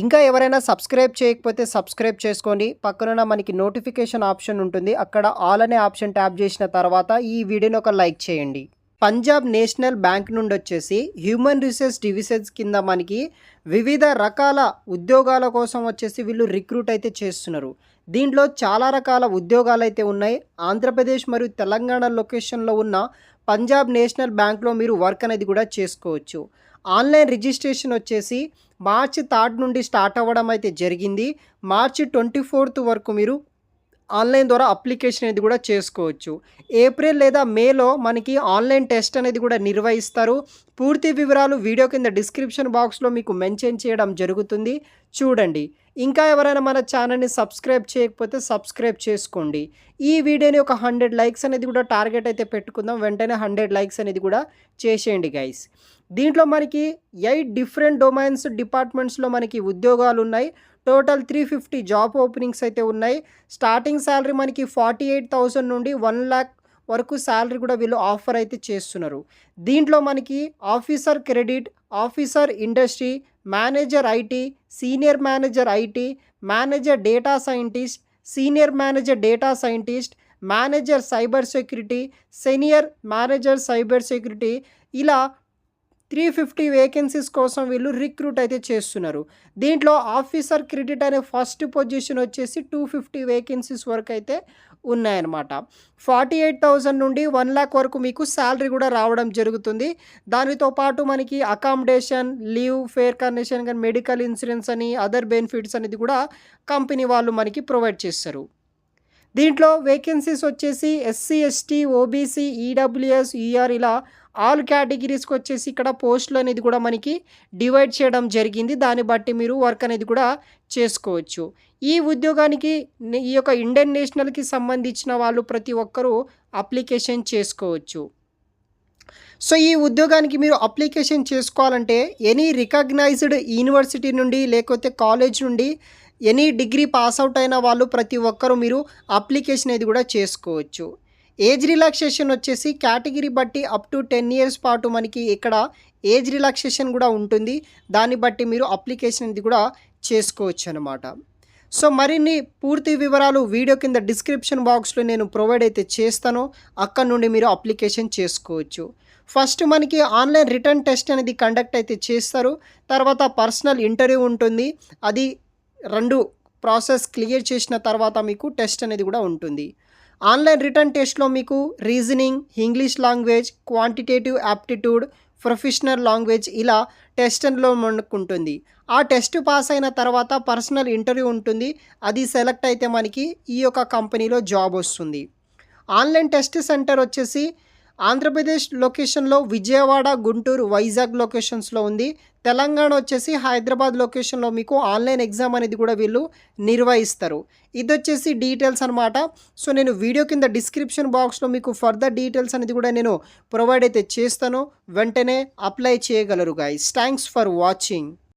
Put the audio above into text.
ఇంకా ఎవరైనా సబ్స్క్రైబ్ చేయకపోతే సబ్స్క్రైబ్ చేసుకోండి. పక్కనున్న మనకి నోటిఫికేషన్ ఆప్షన్ ఉంటుంది. అక్కడ ఆల్ అనే ఆప్షన్ ట్యాప్ చేసిన తర్వాత ఈ వీడియోని ఒక లైక్ చేయండి. పంజాబ్ నేషనల్ బ్యాంక్ నుండి వచ్చేసి హ్యూమన్ రిసోర్స్ డివిజన్స్ కింద మనకి వివిధ రకాల ఉద్యోగాల కోసం వచ్చేసి వీళ్ళు రిక్రూట్ అయితే చేస్తున్నారు. దీంట్లో చాలా రకాల ఉద్యోగాలు అయితే ఉన్నాయి. ఆంధ్రప్రదేశ్ మరియు తెలంగాణ లొకేషన్లో ఉన్న పంజాబ్ నేషనల్ బ్యాంక్లో మీరు వర్క్ అనేది కూడా చేసుకోవచ్చు. ఆన్లైన్ రిజిస్ట్రేషన్ వచ్చేసి మార్చి 3 నుండి స్టార్ట్ అవ్వడం అయితే జరిగింది. మార్చి 24 వరకు మీరు ఆన్లైన్ ద్వారా అప్లికేషన్ అనేది కూడా చేసుకోవచ్చు. ఏప్రిల్ లేదా మేలో మనకి ఆన్లైన్ టెస్ట్ అనేది కూడా నిర్వహిస్తారు. పూర్తి వివరాలు వీడియో కింద డిస్క్రిప్షన్ బాక్స్లో మీకు మెన్షన్ చేయడం జరుగుతుంది, చూడండి. ఇంకా ఎవరైనా మన ఛానల్ని సబ్స్క్రైబ్ చేయకపోతే సబ్స్క్రైబ్ చేసుకోండి. ఈ వీడియోని ఒక 100 లైక్స్ అనేది కూడా టార్గెట్ అయితే పెట్టుకుందాం. వెంటనే 100 లైక్స్ అనేది కూడా చేసేయండి గైస్. దీంట్లో మనకి 8 డిఫరెంట్ డొమైన్స్ డిపార్ట్మెంట్స్లో మనకి ఉద్యోగాలు ఉన్నాయి. టోటల్ 350 జాబ్ ఓపెనింగ్స్ అయితే ఉన్నాయి. స్టార్టింగ్ శాలరీ మనకి 48,000 నుండి 1 lakh వరకు శాలరీ కూడా వీళ్ళు ఆఫర్ అయితే చేస్తున్నారు. దీంట్లో మనకి officer credit, officer industry, manager IT, senior manager IT, manager data scientist, senior manager data scientist, manager cyber security, senior manager cyber security, ఇలా 350 వేకెన్సీస్ కోసం వీళ్ళు రిక్రూట్ అయితే చేస్తున్నారు. దీంట్లో ఆఫీసర్ క్రెడిట్ అనే ఫస్ట్ పొజిషన్ వచ్చేసి 250 వేకెన్సీస్ వరకు అయితే ఉన్నాయన్నమాట. 48,000 నుండి 1 lakh వరకు మీకు శాలరీ కూడా రావడం జరుగుతుంది. దానితో పాటు మనకి అకామిడేషన్, లీవ్, ఫేర్ కండిషన్, కానీ మెడికల్ ఇన్సూరెన్స్ అని అదర్ బెనిఫిట్స్ అనేది కూడా కంపెనీ వాళ్ళు మనకి ప్రొవైడ్ చేస్తారు. దీంట్లో వేకెన్సీస్ వచ్చేసి SC, ST, OBC, EWS, ER ఇలా ఆల్ కేటగిరీస్కి వచ్చేసి ఇక్కడ పోస్టులు అనేది కూడా మనకి డివైడ్ చేయడం జరిగింది. దాన్ని బట్టి మీరు వర్క్ అనేది కూడా చేసుకోవచ్చు. ఈ ఉద్యోగానికి ఈ యొక్క ఇండియన్ నేషనల్కి సంబంధించిన వాళ్ళు ప్రతి ఒక్కరూ అప్లికేషన్ చేసుకోవచ్చు. సో ఈ ఉద్యోగానికి మీరు అప్లికేషన్ చేసుకోవాలంటే ఎనీ రికగ్నైజ్డ్ యూనివర్సిటీ నుండి లేకపోతే కాలేజ్ నుండి ఎనీ డిగ్రీ పాస్అవుట్ అయిన వాళ్ళు ప్రతి ఒక్కరూ మీరు అప్లికేషన్ అనేది కూడా చేసుకోవచ్చు. ఏజ్ రిలాక్సేషన్ వచ్చేసి కేటగిరీ బట్టి అప్ టు 10 years పాటు మనకి ఇక్కడ ఏజ్ రిలాక్సేషన్ కూడా ఉంటుంది. దాన్ని బట్టి మీరు అప్లికేషన్ అనేది కూడా చేసుకోవచ్చు అన్నమాట. సో మరిన్ని పూర్తి వివరాలు వీడియో కింద డిస్క్రిప్షన్ బాక్స్లో నేను ప్రొవైడ్ అయితే చేస్తాను. అక్కడ నుండి మీరు అప్లికేషన్ చేసుకోవచ్చు. ఫస్ట్ మనకి ఆన్లైన్ రిటర్న్ టెస్ట్ అనేది కండక్ట్ అయితే చేస్తారు. తర్వాత పర్సనల్ ఇంటర్వ్యూ ఉంటుంది. అది 2 ప్రాసెస్ క్లియర్ చేసిన తర్వాత మీకు టెస్ట్ అనేది కూడా ఉంటుంది. ఆన్లైన్ రిటర్న్ టెస్ట్లో మీకు reasoning, English language, quantitative aptitude, professional language ఇలా టెస్ట్లో మనకు ఉంటుంది. ఆ టెస్ట్ పాస్ అయిన తర్వాత పర్సనల్ ఇంటర్వ్యూ ఉంటుంది. అది సెలెక్ట్ అయితే మనకి ఈ యొక్క కంపెనీలో జాబ్ వస్తుంది. ఆన్లైన్ టెస్ట్ సెంటర్ వచ్చేసి ఆంధ్రప్రదేశ్ లొకేషన్లో విజయవాడ, గుంటూరు, వైజాగ్ లొకేషన్స్లో ఉంది. తెలంగాణ వచ్చేసి హైదరాబాద్ లొకేషన్లో మీకు ఆన్లైన్ ఎగ్జామ్ అనేది కూడా వీళ్ళు నిర్వహిస్తారు. ఇది వచ్చేసి డీటెయిల్స్ అనమాట. సో నేను వీడియో కింద డిస్క్రిప్షన్ బాక్స్లో మీకు ఫర్దర్ డీటెయిల్స్ అనేది కూడా నేను ప్రొవైడ్ అయితే చేస్తాను. వెంటనే అప్లై చేయగలరు గైస్. Thanks for watching.